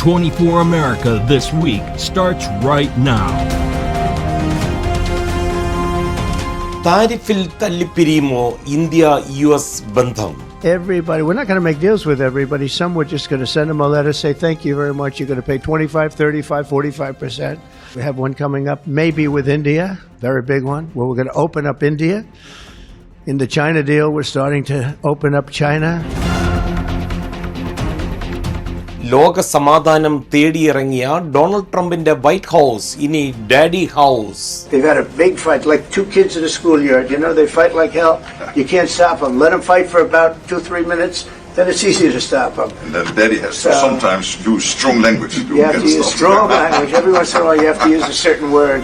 24 America This Week starts right now. താരിഫിൽ തല്ലിപ്പിരിയുമോ ഇന്ത്യ-US ബന്ധം? Everybody, we're not going to make deals with everybody. Some we're just going to send them a letter, say thank you very much. You're going to pay 25, 35, 45%. We have one coming up, maybe with India, very big one, where we're going to open up India. In the China deal, we're starting to open up China. ലോക സമാധാനം തേടിയിറങ്ങിയ Donald ട്രംപിന്റെ white house ഇനി daddy house. They've had a big fight, like two kids in a schoolyard. You know, they fight like hell. You can't stop them. Let them fight for about 2-3 minutes, then it's easy to stop them. And then Daddy has to sometimes use strong language. You have to use strong language. Every once in a while you have to use a certain word.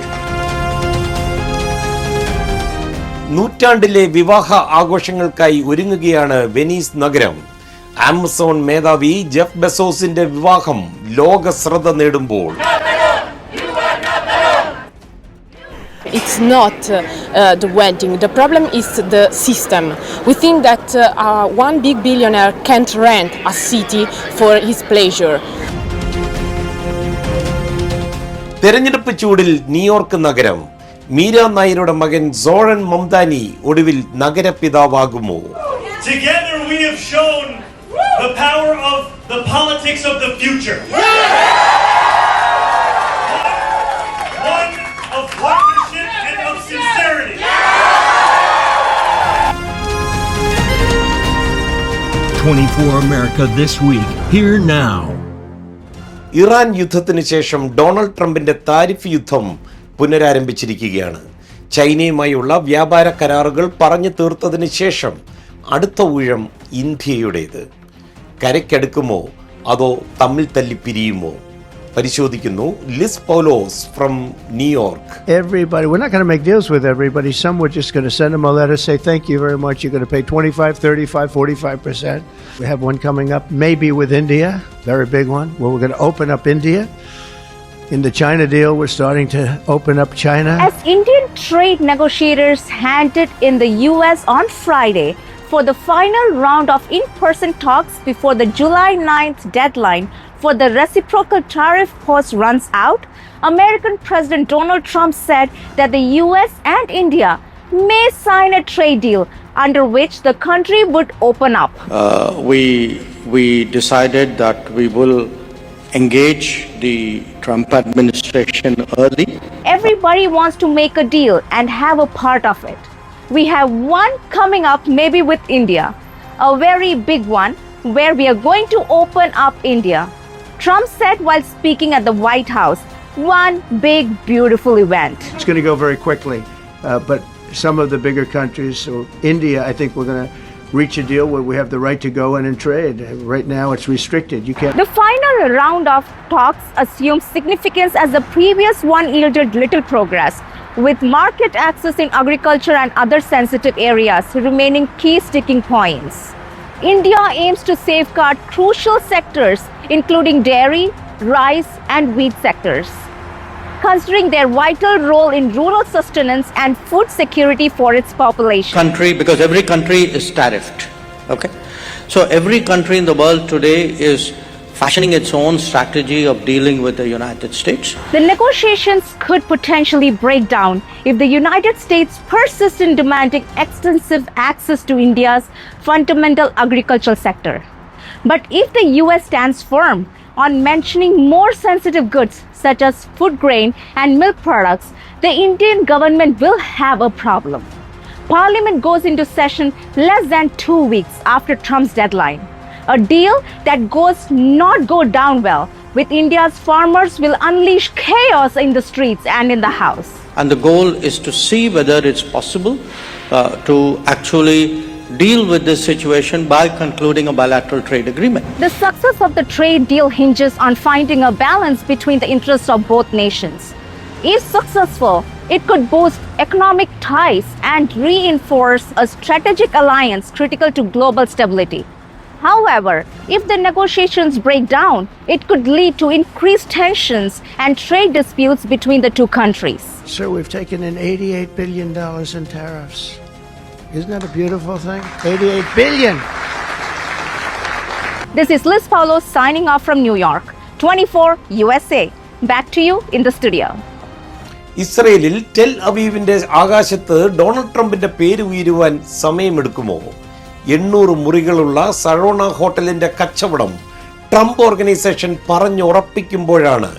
നൂറ്റാണ്ടിലെ വിവാഹ ആഘോഷങ്ങൾക്കായി ഒരുങ്ങുകയാണ് Venice നഗരം. Amazon മേധാവി Jeff ബെസോസിന്റെ വിവാഹം ലോക ശ്രദ്ധ നേടുമ്പോൾ It's not the wedding. The problem is the system. We think that one big billionaire can't rent a city for his pleasure. തെരഞ്ഞെടുപ്പ് ചൂടിൽ ന്യൂയോർക്ക് നഗരം. മീര നായരുടെ മകൻ സോറൻ മംദാനി ഒടുവിൽ നഗരപിതാവാകുമോ? Together we have shown the power of the politics of the future. One of partnership and of sincerity. 24 America This Week, here now. Iran യുദ്ധത്തിന് ശേഷം Donald ട്രംപിന്റെ tariff യുദ്ധം പുനരാരംഭിച്ചിരിക്കുകയാണ്. ചൈനയുമായുള്ള വ്യാപാര കരാറുകൾ പറഞ്ഞു തീർത്തതിന് ശേഷം അടുത്ത ഊഴം ഇന്ത്യയുടേത്. കരയ്ക്കടുക്കുമോ അതോ തമ്മിൽ തല്ലിപ്പിരിയുമോ? പരിശോധിക്കുന്നു Liz Paulose from New York. Everybody, we're not going to make deals with everybody. Some we're just going to send them a letter, say thank you very much. You're going to pay 25, 35, 45%. We have one coming up, maybe with India, very big one, where we're going to open up India. In the China deal, we're starting to open up China. As Indian trade negotiators handed in the US on Friday for the final round of in-person talks before the July 9th deadline for the reciprocal tariff pause runs out, American President Donald Trump said that the US and India may sign a trade deal under which the country would open up. We decided that we will engage the Trump administration early. Everybody wants to make a deal and have a part of it. We have one coming up maybe with India, a very big one where we are going to open up India. Trump said while speaking at the White House, one big beautiful event. It's going to go very quickly, but some of the bigger countries, so India, I think we're going to reach a deal where we have the right to go in and trade. Right now it's restricted. You can't. The final round of talks assumes significance as the previous one yielded little progress, with market access in agriculture and other sensitive areas remaining key sticking points. India aims to safeguard crucial sectors including dairy, rice and wheat sectors, considering their vital role in rural sustenance and food security for its population. Because every country is tariffed. Okay? So every country in the world today is fashioning its own strategy of dealing with the United States. The negotiations could potentially break down if the United States persists in demanding extensive access to India's fundamental agricultural sector. But if the US stands firm on mentioning more sensitive goods such as food grain and milk products, the Indian government will have a problem. Parliament goes into session less than 2 weeks after Trump's deadline. A deal that not go down well with India's farmers will unleash chaos in the streets and in the House. And the goal is to see whether it's possible to actually deal with this situation by concluding a bilateral trade agreement. The success of the trade deal hinges on finding a balance between the interests of both nations. If successful, it could boost economic ties and reinforce a strategic alliance critical to global stability. However, if the negotiations break down, it could lead to increased tensions and trade disputes between the two countries. Sir, we've taken in $88 billion in tariffs. Isn't that a beautiful thing? $88 billion! This is Liz Paulo signing off from New York. 24 USA. Back to you in the studio. ഇസ്രയേലിൽ tell അവീവിന്റെ ആകാശത്ത് Donald ട്രംപിന്റെ പേര് ഉയരുവാൻ സമയമെടുക്കുമോ? 800 മുറികളുള്ള സറോണ ഹോട്ടലിന്റെ കച്ചവടം Trump organisation പറഞ്ഞുറപ്പിക്കുമ്പോഴാണ്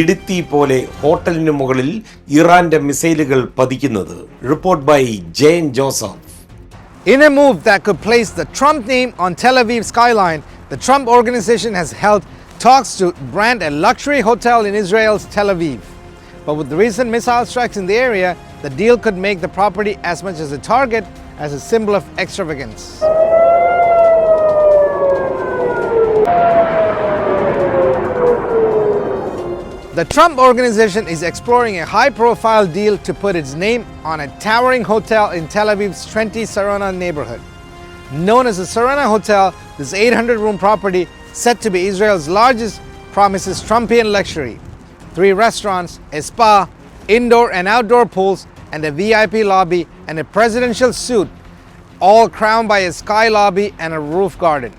ഇടുത്തി പോലെ ഹോട്ടലിന് മുകളിൽ ഇറാന്റെ മിസൈലുകൾ പതിക്കുന്നത്. Report by Jayan Joseph. In a move that could place the Trump name on Tel Aviv skyline, the Trump organization has held talks to brand a luxury hotel in Israel's Tel Aviv. But with the recent missile strikes in the area, the deal could make the property as much as a target as a symbol of extravagance. The Trump organization is exploring a high-profile deal to put its name on a towering hotel in Tel Aviv's trendy Sarona neighborhood. Known as the Sarona Hotel, this 800-room property, set to be Israel's largest, promises Trumpian luxury. 3 restaurants, a spa, indoor and outdoor pools, and a VIP lobby and a presidential suite, all crowned by a sky lobby and a roof garden.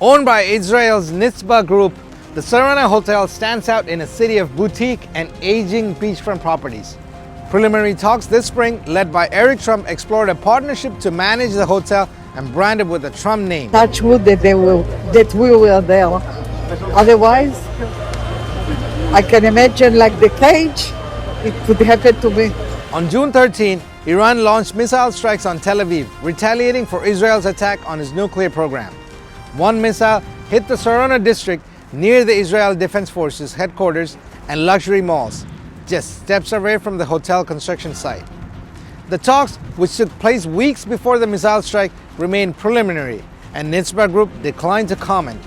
Owned by Israel's Nitzba Group, the Sarona Hotel stands out in a city of boutique and aging beachfront properties. Preliminary talks this spring, led by Eric Trump, explored a partnership to manage the hotel and brand it with the Trump name. Touch wood that we were there. Otherwise, I can imagine like the cage, it could happen to me. On June 13, Iran launched missile strikes on Tel Aviv, retaliating for Israel's attack on its nuclear program. One missile hit the Sarona district near the Israel Defense Forces headquarters and luxury malls, just steps away from the hotel construction site. The talks, which took place weeks before the missile strike, remain preliminary, and Nitzba Group declined to comment.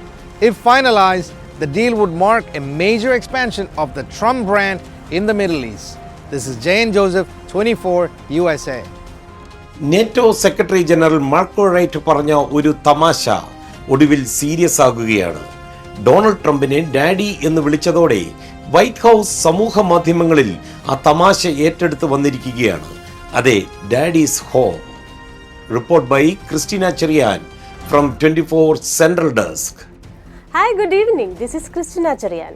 If finalized, the deal would mark a major expansion of the Trump brand in the Middle East. This is Jane Joseph, 24 USA. NATO secretary general Marco Rutte പറഞ്ഞ ഒരു തമാശ ഒടുവിൽ serious ആകുകയാണ്. Donald ട്രംപിനെ daddy എന്ന് വിളിച്ചതോടെ white house സമൂഹ മാധ്യമങ്ങളിൽ ആ തമാശ ഏറ്റെടുത്ത് വന്നിരിക്കുകയാണ്. അതെ, daddy's home. Report by Christina Cherian from 24 central desk. Hi, good evening. This is Christina Charian.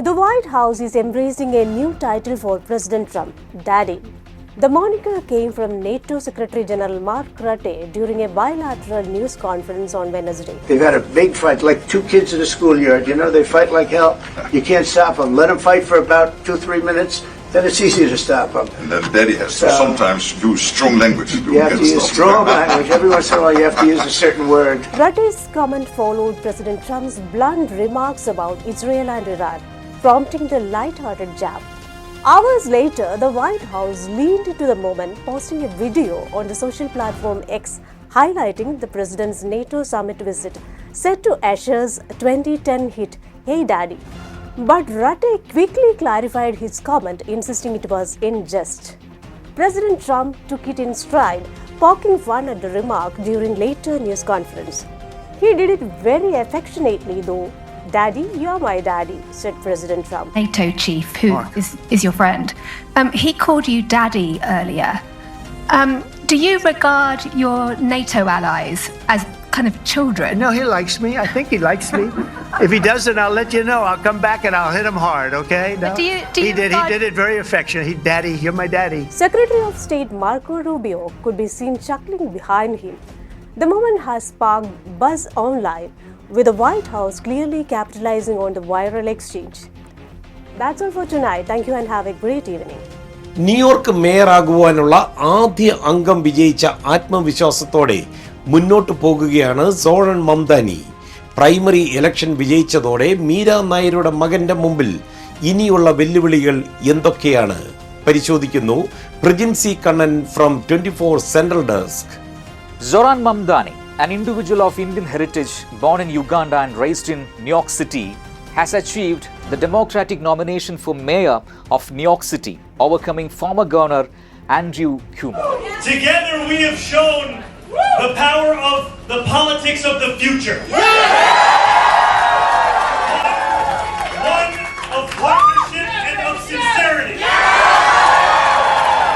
The White House is embracing a new title for President Trump, Daddy. The moniker came from NATO Secretary General Mark Rutte during a bilateral news conference on Wednesday. They've had a big fight, like 2 kids in a schoolyard. You know, they fight like hell. You can't stop them. Let them fight for about 2-3 minutes, then it's easy to stop them. And then Daddy has to sometimes use strong language. You have to use strong language. Every once in a while you have to use a certain word. Rutte's comment followed President Trump's blunt remarks about Israel and Iran, prompting the light-hearted jab. Hours later, the White House leaned into the moment, posting a video on the social platform X highlighting the president's NATO summit visit, set to Asher's 2010 hit Hey Daddy. But Rutte quickly clarified his comment, insisting it was in jest. President Trump took it in stride, poking fun at the remark during later news conference. He did it very affectionately though. Daddy, you're my daddy, said President Trump. NATO chief, who is your friend, he called you daddy earlier. Do you regard your NATO allies as kind of children? No, he likes me. I think he likes me. If he doesn't, I'll let you know. I'll come back and I'll hit him hard, okay? No. Do you He did it very affectionate. Daddy, you're my daddy. Secretary of State Marco Rubio could be seen chuckling behind him. The moment has sparked buzz online, with the White House clearly capitalizing on the viral exchange. That's all for tonight. Thank you and have a great evening. New York മേയറാകുവാനുള്ള ആദ്യ അംഗം വിജയിച്ച ആത്മവിശ്വാസത്തോടെ മുന്നോട്ട് പോകുകയാണ് Zohran Mamdani. Primary election വിജയിച്ചതോടെ മീര നായരുടെ മകന്റെ മുമ്പിൽ ഇനിയുള്ള വെല്ലുവിളികൾ എന്തൊക്കെയാണ് പരിശോധിക്കുന്നു Prajincy Kannan from 24 central desk. Zoran Mamdani, an individual of Indian heritage born in Uganda and raised in New York City, has achieved the Democratic nomination for mayor of New York City, overcoming former governor Andrew Cuomo. Together we have shown the power of the politics of the future. One of partnership and of sincerity.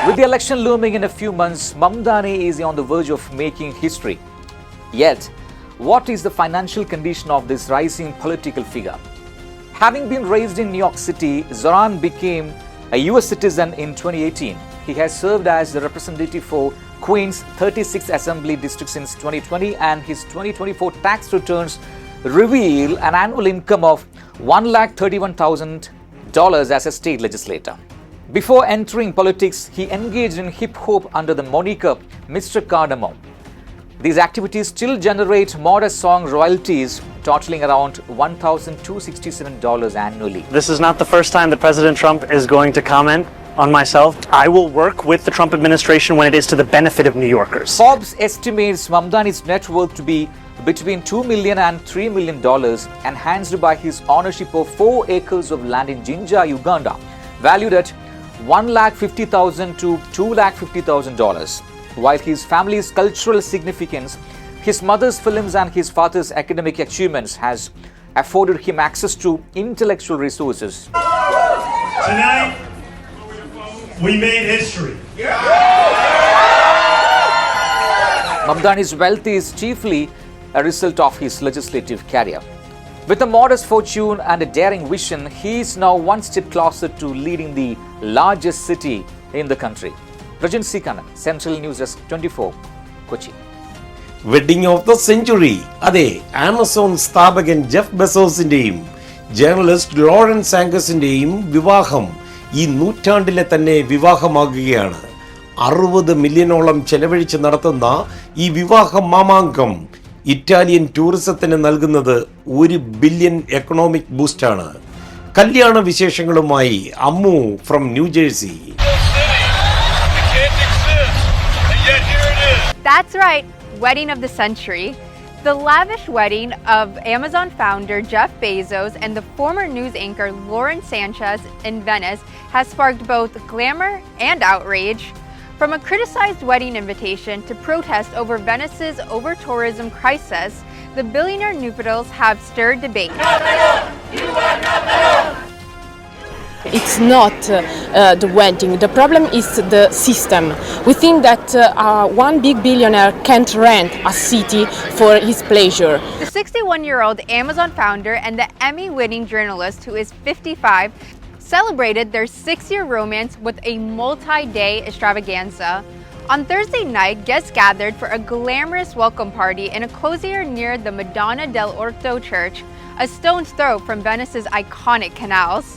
With the election looming in a few months, Mamdani is on the verge of making history. Yet, what is the financial condition of this rising political figure? Having been raised in New York City, Zoran became a US citizen in 2018. He has served as the representative for Queens 36th Assembly District since 2020, and his 2024 tax returns reveal an annual income of $131,000 as a state legislator. Before entering politics, he engaged in hip-hop under the moniker Mr. Cardamom. These activities still generate modest song royalties totaling around $1,267 annually. This is not the first time that President Trump is going to comment on myself. I will work with the Trump administration when it is to the benefit of New Yorkers. Forbes estimates Mamdani's net worth to be between $2 million and $3 million, enhanced by his ownership of 4 acres of land in Jinja, Uganda, valued at $150,000 to $250,000. While his family's cultural significance, his mother's films and his father's academic achievements has afforded him access to intellectual resources. Tonight, we made history. Mamdani's wealth is chiefly a result of his legislative career. With a modest fortune and a daring vision, he is now one step closer to leading the largest city in the country. Rajan Sikanan, Central News Desk 24, Kochi. Wedding of the century. അതെ, Amazon സ്ഥാപകൻ Jeff ബെസോസിന്റെയും journalist Lawrence ആംഗസിന്റെയും വിവാഹം ഈ നൂറ്റാണ്ടിലെ തന്നെ വിവാഹമാകുകയാണ്. 60 മില്യണോളം ചെലവഴിച്ച് നടത്തുന്ന ഈ വിവാഹ മാമാങ്കം ഇറ്റാലിയൻ ടൂറിസത്തിന് നൽകുന്നത് 1 ബില്യൺ എക്കണോമിക് ബൂസ്റ്റാണ്. കല്യാണ വിശേഷങ്ങളുമായി Ammu from New Jersey. That's right, wedding of the century. The lavish wedding of Amazon founder Jeff Bezos and the former news anchor Lauren Sanchez in Venice has sparked both glamour and outrage. From a criticized wedding invitation to protest over Venice's over-tourism crisis, the billionaire nuptials have stirred debate. It's not the wedding. The problem is the system. We think that one big billionaire can't rent a city for his pleasure. The 61-year-old Amazon founder and the Emmy-winning journalist, who is 55, celebrated their 6-year romance with a multi-day extravaganza. On Thursday night, guests gathered for a glamorous welcome party in a cozier near the Madonna del Orto Church, a stone's throw from Venice's iconic canals.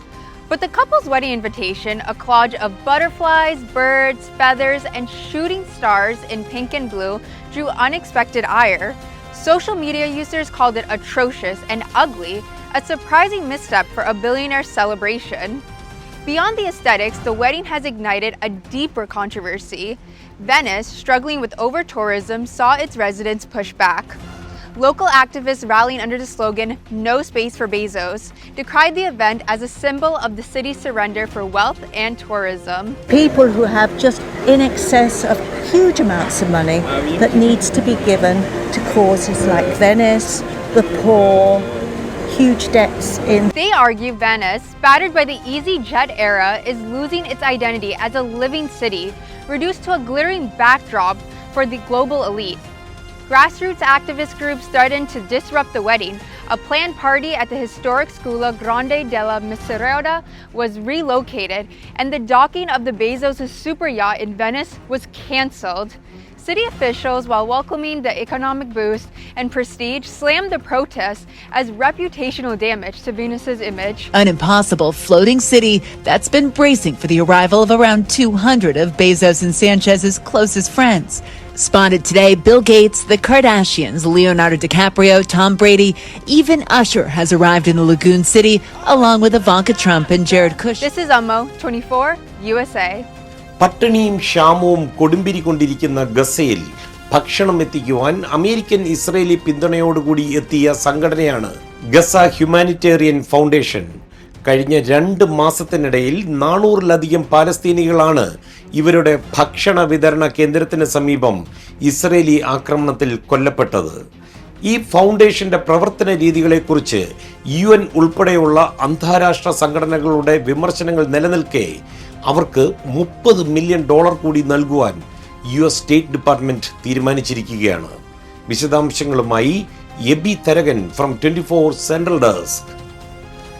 But the couple's wedding invitation, a collage of butterflies, birds, feathers, and shooting stars in pink and blue, drew unexpected ire. Social media users called it atrocious and ugly, a surprising misstep for a billionaire celebration. Beyond the aesthetics, the wedding has ignited a deeper controversy. Venice, struggling with over-tourism, saw its residents push back. Local activists rallying under the slogan, "No Space for Bezos," decried the event as a symbol of the city's surrender for wealth and tourism. People who have just in excess of huge amounts of money that needs to be given to causes like Venice, the poor, huge debts in. They argue Venice, battered by the easy jet era, is losing its identity as a living city, reduced to a glittering backdrop for the global elite. Grassroots activist groups threatened to disrupt the wedding. A planned party at the historic Scuola Grande della Miserere was relocated, and the docking of the Bezos' super yacht in Venice was cancelled. City officials, while welcoming the economic boost and prestige, slammed the protests as reputational damage to Venice's image. An impossible floating city that's been bracing for the arrival of around 200 of Bezos and Sanchez's closest friends. Spotted today, Bill Gates, the Kardashians, Leonardo DiCaprio, Tom Brady, even Usher has arrived in the Lagoon City, along with Ivanka Trump and Jared Kushner. This is Ammo, 24, USA. പട്ടിണിയും ക്ഷാമവും കൊടുമ്പിരി കൊണ്ടിരിക്കുന്ന ഗസയിൽ ഭക്ഷണം എത്തിക്കുവാൻ American Israeli പിന്തുണയോടുകൂടി എത്തിയ സംഘടനയാണ് Gaza humanitarian foundation. കഴിഞ്ഞ 2 മാസത്തിനിടയിൽ 400-ലധികം പാലസ്തീനികളാണ് ഇവരുടെ ഭക്ഷണ വിതരണ കേന്ദ്രത്തിന് സമീപം ഇസ്രയേലി ആക്രമണത്തിൽ കൊല്ലപ്പെട്ടത്. ഈ ഫൗണ്ടേഷന്റെ പ്രവർത്തന രീതികളെക്കുറിച്ച് UN ഉൾപ്പെടെയുള്ള അന്താരാഷ്ട്ര സംഘടനകളുടെ വിമർശനങ്ങൾ നിലനിൽക്കെ അവർക്ക് $30 മില്യൺ കൂടി നൽകുവാൻ US സ്റ്റേറ്റ് ഡിപ്പാർട്ട്മെന്റ് തീരുമാനിച്ചിരിക്കുകയാണ്. വിശദാംശങ്ങളുമായി Aby Tharakan from 24 central desk.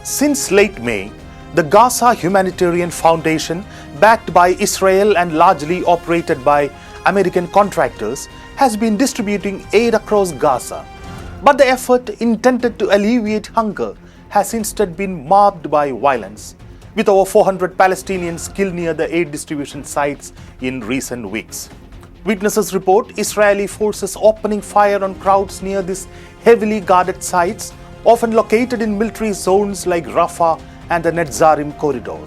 Since late May, the Gaza Humanitarian Foundation, backed by Israel and largely operated by American contractors, has been distributing aid across Gaza. But the effort intended to alleviate hunger has instead been marred by violence, with over 400 Palestinians killed near the aid distribution sites in recent weeks. Witnesses report Israeli forces opening fire on crowds near these heavily guarded sites, often located in military zones like Rafah and the Netzarim corridor.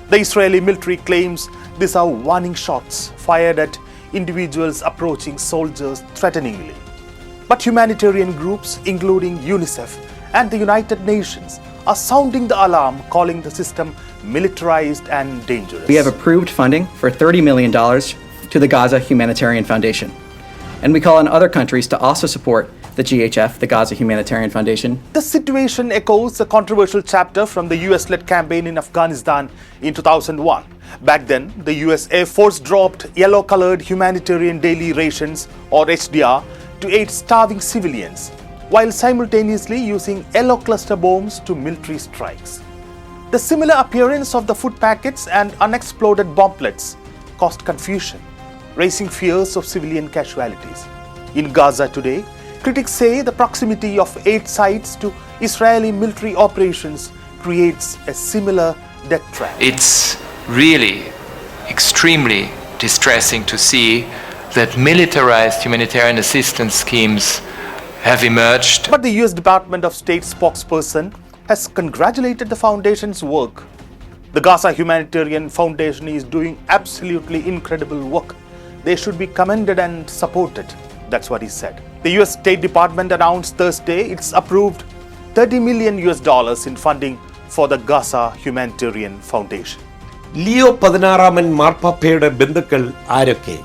The Israeli military claims these are warning shots fired at individuals approaching soldiers threateningly. But humanitarian groups, including UNICEF and the United Nations, are sounding the alarm, calling the system militarized and dangerous. We have approved funding for $30 million to the Gaza Humanitarian Foundation. And we call on other countries to also support the GHF, the Gaza Humanitarian Foundation. The situation echoes a controversial chapter from the US-led campaign in Afghanistan in 2001. Back then, the US Air Force dropped yellow-colored humanitarian daily rations, or HDR, to aid starving civilians, while simultaneously using yellow cluster bombs to military strikes. The similar appearance of the food packets and unexploded bomblets caused confusion, raising fears of civilian casualties. In Gaza today, critics say the proximity of aid sites to Israeli military operations creates a similar death trap. It's really extremely distressing to see that militarized humanitarian assistance schemes have emerged. But the US Department of State spokesperson has congratulated the foundation's work. The Gaza Humanitarian Foundation is doing absolutely incredible work. They should be commended and supported. That's what he said. The US State Department announced Thursday it's approved $30 million in funding for the Gaza Humanitarian Foundation. Leo 16 മാർപ്പാപ്പയുടെ ബന്ധുക്കൾ ആരൊക്കെ?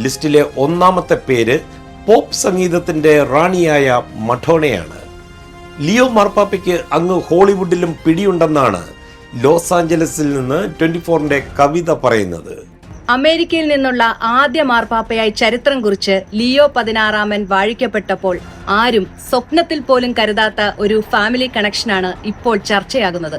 ലിസ്റ്റിലെ ഒന്നാമത്തെ പേര് pop സംഗീതത്തിന്റെ റാണിയായ മഡോണയാണ്. Leo മാർപ്പാപ്പയ്ക്ക് അങ്ങ് ഹോളിവുഡിലും പിടിയുണ്ടെന്നാണ് loss ആഞ്ചലസിൽ നിന്ന് 24ന്റെ കവിത പറയുന്നത്. അമേരിക്കയിൽ നിന്നുള്ള ആദ്യ മാർപ്പാപ്പയായി ചരിത്രം കുറിച്ച് ലിയോ 16 വാഴിക്കപ്പെട്ടപ്പോൾ ആരും സ്വപ്നത്തിൽ പോലും കരുതാത്ത ഒരു ഫാമിലി കണക്ഷനാണ് ഇപ്പോൾ ചർച്ചയാകുന്നത്.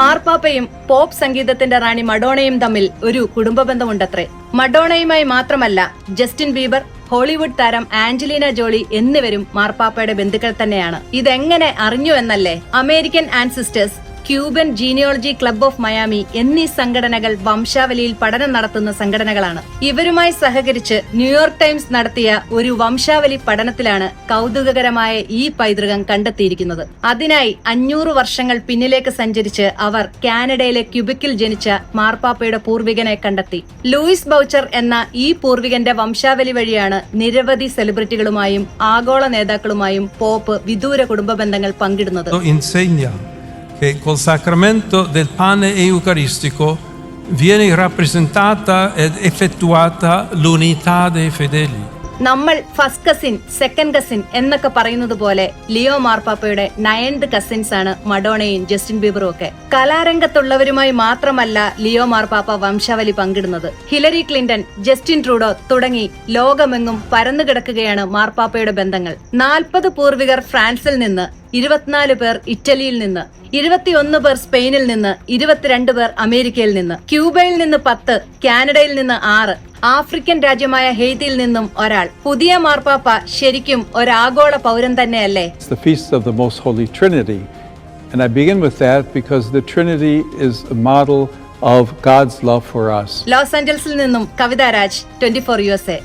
മാർപ്പാപ്പയും പോപ്പ് സംഗീതത്തിന്റെ റാണി മഡോണയും തമ്മിൽ ഒരു കുടുംബ ബന്ധമുണ്ടത്രേ. മഡോണയുമായി മാത്രമല്ല, ജസ്റ്റിൻ ബീബർ, ഹോളിവുഡ് താരം ആഞ്ചലീന ജോളി എന്നിവരും മാർപ്പാപ്പയുടെ ബന്ധുക്കൾ തന്നെയാണ്. ഇതെങ്ങനെ അറിഞ്ഞു എന്നല്ലേ? American ancestors, Cuban genealogy club of Miami എന്നീ സംഘടനകൾ വംശാവലിയിൽ പഠനം നടത്തുന്ന സംഘടനകളാണ്. ഇവരുമായി സഹകരിച്ച് ന്യൂയോർക്ക് ടൈംസ് നടത്തിയ ഒരു വംശാവലി പഠനത്തിലാണ് കൗതുകകരമായ ഈ പൈതൃകം കണ്ടെത്തിയിരിക്കുന്നത്. അതിനായി 500 വർഷങ്ങൾ പിന്നിലേക്ക് സഞ്ചരിച്ച് അവർ കാനഡയിലെ ക്യൂബിക്കിൽ ജനിച്ച മാർപ്പാപ്പയുടെ പൂർവികനെ കണ്ടെത്തി. ലൂയിസ് ബൗച്ചർ എന്ന ഈ പൂർവികന്റെ വംശാവലി വഴിയാണ് നിരവധി സെലിബ്രിറ്റികളുമായും ആഗോള നേതാക്കളുമായും പോപ്പ് വിദൂര കുടുംബ ബന്ധങ്ങൾ പങ്കിടുന്നത്. Che col sacramento del pane eucaristico viene rappresentata ed effettuata l'unità dei fedeli. നമ്മൾ ഫസ്റ്റ് കസിൻ, സെക്കൻഡ് കസിൻ എന്നൊക്കെ പറയുന്നത് പോലെ ലിയോ മാർപ്പാപ്പയുടെ 9th കസിൻസ് ആണ് മഡോണയും ജസ്റ്റിൻ ബീബറും ഒക്കെ. കലാരംഗത്തുള്ളവരുമായി മാത്രമല്ല ലിയോ മാർപ്പാപ്പ വംശാവലി പങ്കിടുന്നത്. ഹിലരി ക്ലിന്റൺ, ജസ്റ്റിൻ ട്രൂഡോ തുടങ്ങി ലോകമെങ്ങും പരന്നുകിടക്കുകയാണ് മാർപ്പാപ്പയുടെ ബന്ധങ്ങൾ. 40 പൂർവികർ ഫ്രാൻസിൽ നിന്ന്, 24 പേർ ഇറ്റലിയിൽ നിന്ന്, 21 പേർ സ്പെയിനിൽ നിന്ന്, 22 പേർ അമേരിക്കയിൽ നിന്ന്, ക്യൂബയിൽ നിന്ന് 10, കാനഡയിൽ നിന്ന് 6, ആഫ്രിക്കൻ രാജ്യമായ ഹെയ്തിയിൽ നിന്നും ഒരാൾ. പുതിയ മാർപ്പാപ്പ ശരിക്കും ഒരാഗോള പൗരൻ തന്നെയല്ലേ? It's the feast of the Most Holy Trinity, and I begin with that because the Trinity is a model of God's love for us. Los ആഞ്ചലസിൽ നിന്നും Kavitha Raj, 24 USA.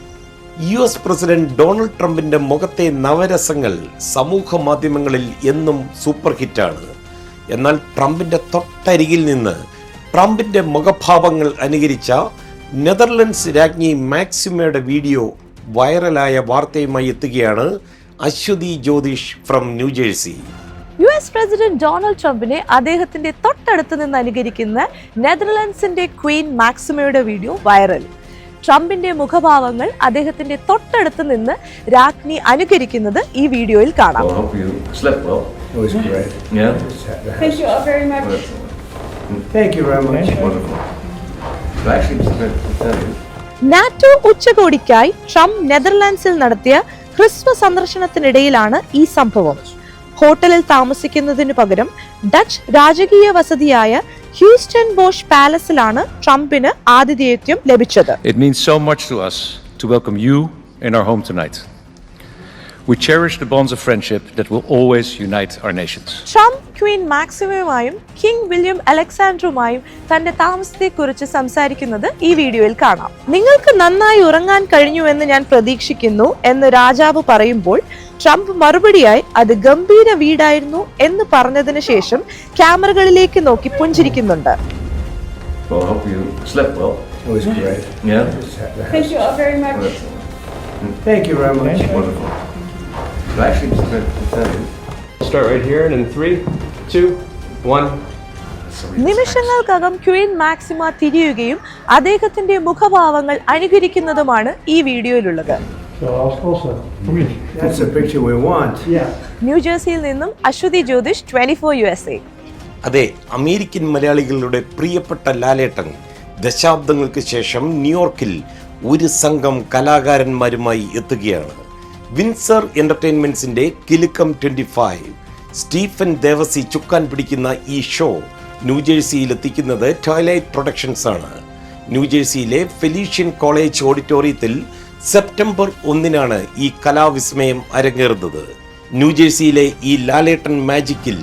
US president Donald ട്രംപിന്റെ മുഖത്തെ നവരസങ്ങൾ സമൂഹ മാധ്യമങ്ങളിൽ എന്നും സൂപ്പർ ഹിറ്റാണ്. എന്നാൽ ട്രംപിന്റെ തൊട്ടരികിൽ നിന്ന് ട്രംപിന്റെ മുഖഭാവങ്ങൾ അനുകരിച്ച നെതർലൻഡ്സ് രാജ്ഞി മാക്സിമയുടെ വീഡിയോ വൈറലായ വാർത്തയുമായി എത്തുകയാണ് Aswathy Jyothish from New Jersey. US president Donald ട്രംപിനെ അദ്ദേഹത്തിന്റെ തൊട്ടടുത്ത് നിന്ന് അനുകരിക്കുന്ന നെതർലൻഡ്സിന്റെ ക്വീൻ മാക്സിമയുടെ വീഡിയോ വൈറൽ. ട്രംപിന്റെ മുഖഭാവങ്ങൾ അദ്ദേഹത്തിന്റെ തൊട്ടടുത്ത് നിന്ന് രാജ്ഞി അനുകരിക്കുന്നത് ഈ വീഡിയോയിൽ കാണാം. നാറ്റോ ഉച്ചകോടിക്കായി ട്രംപ് നെതർലാൻഡ്സിൽ നടത്തിയ ഹ്രസ്വ സന്ദർശനത്തിനിടയിലാണ് ഈ സംഭവം. ഹോട്ടലിൽ താമസിക്കുന്നതിനു പകരം ഡച്ച് രാജകീയ വസതിയായ ഹ്യൂസ്റ്റൺ ബോഷ് പാലസിലാണ് ട്രംപിന് ആതിഥേയത്വം ലഭിച്ചത്. It means so much to us to welcome you in our home tonight. We cherish the bonds of friendship that will always unite our nations. Trump queen മാക്സിമയുമായും കിങ് വില്യം അലക്സാണ്ടറുമായും തന്റെ താമസത്തെക്കുറിച്ച് സംസാരിക്കുന്നത് ഈ വീഡിയോയിൽ കാണാം. നിങ്ങൾക്ക് നന്നായി ഉറങ്ങാൻ കഴിഞ്ഞുവെന്ന് ഞാൻ പ്രതീക്ഷിക്കുന്നു എന്ന് രാജാവ് പറയുമ്പോൾ ട്രംപ് മറുപടിയായി അത് ഗംഭീര വീടായിരുന്നു എന്ന് പറഞ്ഞതിന് ശേഷം ക്യാമറകളിലേക്ക് നോക്കി പുഞ്ചിരിക്കുന്നുണ്ട്. Well, I hope you slept well. It was great. Yeah? Thank you all very much. Thank you very much. Wonderful. Actually, we'll start right here, and in 3, 2, 1. നിമിഷങ്ങൾക്കകം ക്വീൻ മാക്സിമ തിരിയുകയും അദ്ദേഹത്തിന്റെ മുഖഭാവങ്ങൾ അനുകരിക്കുന്നതുമാണ് ഈ വീഡിയോയിലുള്ളത്. That's the picture we want. Yeah. ന്യൂജേഴ്സിയിൽ നിന്നും Aswathy Jyothish, 24 USA. അതെ, American മലയാളികളുടെ പ്രിയപ്പെട്ട ലാലേട്ടൻ ദശാബ്ദങ്ങൾക്ക് ശേഷം ന്യൂയോർക്കിൽ ഒരു സംഘം കലാകാരന്മാരുമായി എത്തുകയാണ്. വിൻസർ എന്റർടൈൻമെന്റ്സിന്റെ കിലുക്കം 25 സ്റ്റീഫൻ ദേവസി ചുക്കാൻ പിടിക്കുന്ന ഈ ഷോ ന്യൂജേഴ്സിയിൽ എത്തിക്കുന്നത് ട്വൈലൈറ്റ് പ്രൊഡക്ഷൻസ് ആണ്. ന്യൂജേഴ്സിയിലെ ഫെലീഷ്യൻ കോളേജ് ഓഡിറ്റോറിയത്തിൽ സെപ്റ്റംബർ 1 ഈ കലാവിസ്മയം അരങ്ങേറുന്നത്. ന്യൂജേഴ്സിയിലെ ഈ ലാലേട്ടൻ മാജിക്കിൽ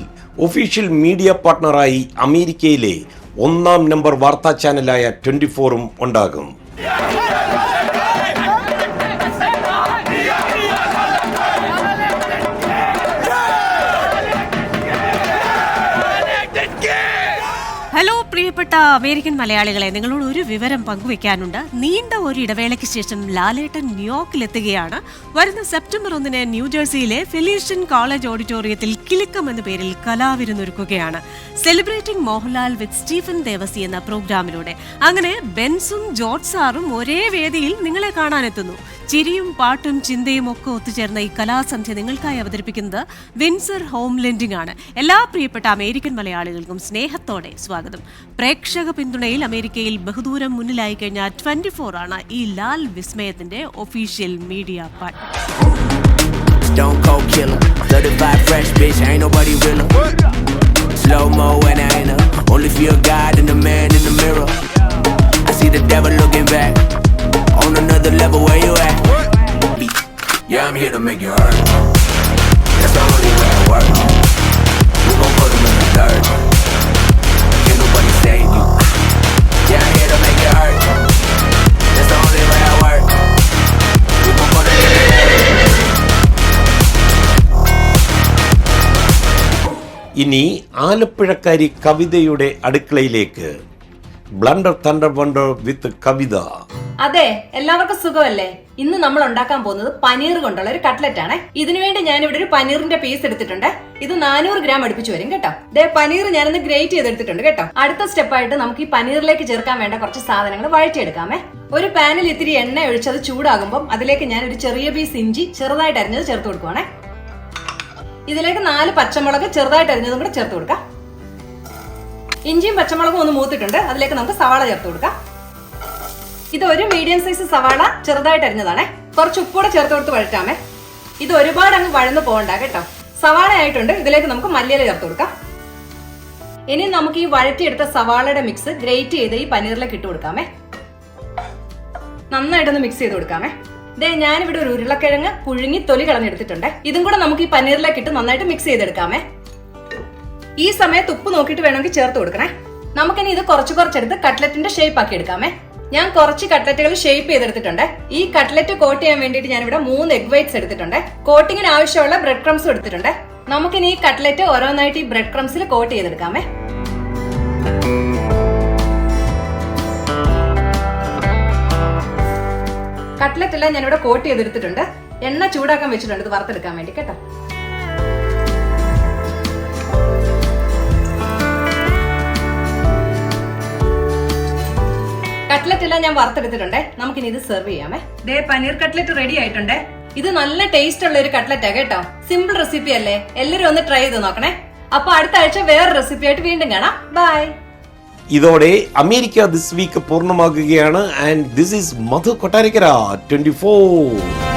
ഒഫീഷ്യൽ മീഡിയ പാർട്ണറായി അമേരിക്കയിലെ 1-ാം നമ്പർ വാർത്താ ചാനലായ 24 ഉണ്ടാകും. ഹലോ പ്രിയപ്പെട്ട അമേരിക്കൻ മലയാളികളെ, നിങ്ങളോട് ഒരു വിവരം പങ്കുവെക്കാനുണ്ട്. നീണ്ട ഒരു ഇടവേളയ്ക്ക് ശേഷം ലാലേട്ടൻ ന്യൂയോർക്കിലെത്തുകയാണ്. വരുന്ന സെപ്റ്റംബർ 1 ന്യൂജേഴ്സിയിലെ ഫെലീഷ്യൻ കോളേജ് ഓഡിറ്റോറിയത്തിൽ കിലുക്കം എന്ന പേരിൽ കലാവിരുന്നൊരുക്കുകയാണ്. സെലിബ്രേറ്റിംഗ് മോഹൻലാൽ വിത്ത് സ്റ്റീഫൻ ദേവസി എന്ന പ്രോഗ്രാമിലൂടെ. അങ്ങനെ ബെൻസും ജോർജ് സാറും ഒരേ വേദിയിൽ നിങ്ങളെ കാണാനെത്തുന്നു. ചിരിയും പാട്ടും ചിന്തയും ഒക്കെ ഒത്തുചേർന്ന ഈ കലാസന്ധ്യ നിങ്ങൾക്കായി അവതരിപ്പിക്കുന്നത് വിൻസർ ഹോം ലെൻഡിംഗ് ആണ്. എല്ലാ പ്രിയപ്പെട്ട അമേരിക്കൻ മലയാളികൾക്കും സ്നേഹത്തോടെ സ്വാഗതം. പ്രേക്ഷക പിന്തുണയിൽ അമേരിക്കയിൽ ബഹുദൂരം മുന്നിലായി കഴിഞ്ഞ 24 ആണ് ഈ ലാൽ വിസ്മയത്തിന്റെ official media partner. Stone cold killer, 35 fresh bitch, ain't nobody realer. Slow mo when I enter, only feel God and the man in the mirror. I see the devil looking back, on another level where you at. Yeah, I'm here to make you hurt. That's the only way I work. We gon' put them in the dirt. Can't nobody save you. Yeah, I'm here to make you hurt. That's the only way I work. We gon' put them in the dirt. ഇനി ആലപ്പുഴക്കാരി കവിതയുടെ അടുക്കളയിലേക്ക്. Blunder thunder wonder വിത്ത് കവിത. അതെ, എല്ലാവർക്കും സുഖമല്ലേ? ഇന്ന് നമ്മൾ ഉണ്ടാക്കാൻ പോകുന്നത് പനീർ കൊണ്ടുള്ള ഒരു കട്ട്ലറ്റ് ആണ്. ഇതിനുവേണ്ടി ഞാൻ ഇവിടെ ഒരു പനീറിന്റെ പീസ് എടുത്തിട്ടുണ്ട്. ഇത് 400 ഗ്രാം അടുപ്പിച്ച് വരും കേട്ടോ. പനീർ ഞാനൊന്ന് ഗ്രേറ്റ് ചെയ്തെടുത്തിട്ടുണ്ട് കേട്ടോ. അടുത്ത സ്റ്റെപ്പായിട്ട് നമുക്ക് ഈ പനീറിലേക്ക് ചേർക്കാൻ വേണ്ട കുറച്ച് സാധനങ്ങൾ വഴറ്റിയെടുക്കാമേ. ഒരു പാനിൽ ഇത്തിരി എണ്ണ ഒഴിച്ചത് ചൂടാകുമ്പോൾ അതിലേക്ക് ഞാൻ ഒരു ചെറിയ പീസ് ഇഞ്ചി ചെറുതായിട്ട് അരിഞ്ഞത് ചേർത്ത് കൊടുക്കുവാണേ. ഇതിലേക്ക് 4 പച്ചമുളക് ചെറുതായിട്ട് അരിഞ്ഞതും കൂടെ ചേർത്ത് കൊടുക്കാം. ഇഞ്ചിയും പച്ചമുളകും ഒന്ന് മൂത്തിട്ടുണ്ട്. അതിലേക്ക് നമുക്ക് സവാള ചേർത്ത് കൊടുക്കാം. ഇത് ഒരു മീഡിയം സൈസ് സവാള ചെറുതായിട്ട് അരിഞ്ഞതാണേ. കുറച്ച് ഉപ്പൂടെ ചേർത്ത് കൊടുത്ത് വഴറ്റാമേ. ഇത് ഒരുപാട് അങ്ങ് വഴന്നു പോകണ്ട കേട്ടോ. സവാള ആയിട്ടുണ്ട്. ഇതിലേക്ക് നമുക്ക് മല്ലിയില ചേർത്ത് കൊടുക്കാം. ഇനി നമുക്ക് ഈ വഴറ്റിയെടുത്ത സവാളയുടെ മിക്സ് ഗ്രേറ്റ് ചെയ്ത് ഈ പനീറിലേക്ക് ഇട്ട് കൊടുക്കാമേ. നന്നായിട്ടൊന്ന് മിക്സ് ചെയ്ത് കൊടുക്കാമേ. ഞാനിവിടെ ഒരു ഉരുളക്കിഴങ്ങ് പുഴുങ്ങി തൊലി കളഞ്ഞെടുത്തിട്ടുണ്ട്. ഇതും കൂടെ നമുക്ക് ഈ പനീറിലേക്ക് ഇട്ട് നന്നായിട്ട് മിക്സ് ചെയ്തെടുക്കാമേ. ഈ സമയത്ത് ഉപ്പ് നോക്കിയിട്ട് വേണമെങ്കിൽ ചേർത്ത് കൊടുക്കണേ. നമുക്കിനി ഇത് കുറച്ചെടുത്ത് കട്ട്ലറ്റിന്റെ ഷേപ്പ് ആക്കി എടുക്കാമേ. ഞാൻ കുറച്ച് കട്ട്ലറ്റുകൾ ഷേപ്പ് ചെയ്തെടുത്തിട്ടുണ്ട്. ഈ കട്ട്ലറ്റ് കോട്ട് ചെയ്യാൻ വേണ്ടിയിട്ട് ഞാനിവിടെ 3 എഗ് വൈറ്റ്സ് എടുത്തിട്ടുണ്ട്. കോട്ടിങ്ങിന് ആവശ്യമുള്ള ബ്രെഡ് ക്രംസും എടുത്തിട്ടുണ്ട്. നമുക്കിനി ഈ കട്ട്ലറ്റ് ഓരോന്നായിട്ട് ഈ ബ്രെഡ് ക്രംസിൽ കോട്ട് ചെയ്തെടുക്കാമേ. കട്ട്ലറ്റ് എല്ലാം ഞാനിവിടെ കോട്ട് ചെയ്തെടുത്തിട്ടുണ്ട്. എണ്ണ ചൂടാക്കാൻ വെച്ചിട്ടുണ്ട് ഇത് വറുത്തെടുക്കാൻ വേണ്ടി കേട്ടോ. കട്ട്ലറ്റ് എല്ലാം ഞാൻ വറുത്തെടുത്തിട്ടുണ്ട്. നമുക്കിനി ഇത് സെർവ് ചെയ്യാമേ. പനീർ കട്ട്ലറ്റ് റെഡി ആയിട്ടുണ്ട്. ഇത് നല്ല ടേസ്റ്റ് ഉള്ള ഒരു കട്ട്ലറ്റാ കേട്ടോ. സിമ്പിൾ റെസിപ്പി അല്ലേ? എല്ലാരും ഒന്ന് ട്രൈ ചെയ്ത് നോക്കണേ. അപ്പൊ അടുത്ത ആഴ്ച വേറെ റെസിപ്പി ആയിട്ട് വീണ്ടും കാണാം. ബൈ. ഇതോടെ അമേരിക്ക ദിസ് വീക്ക് പൂർണ്ണമാകുകയാണ്. And this is Madhu Kottarakkara 24.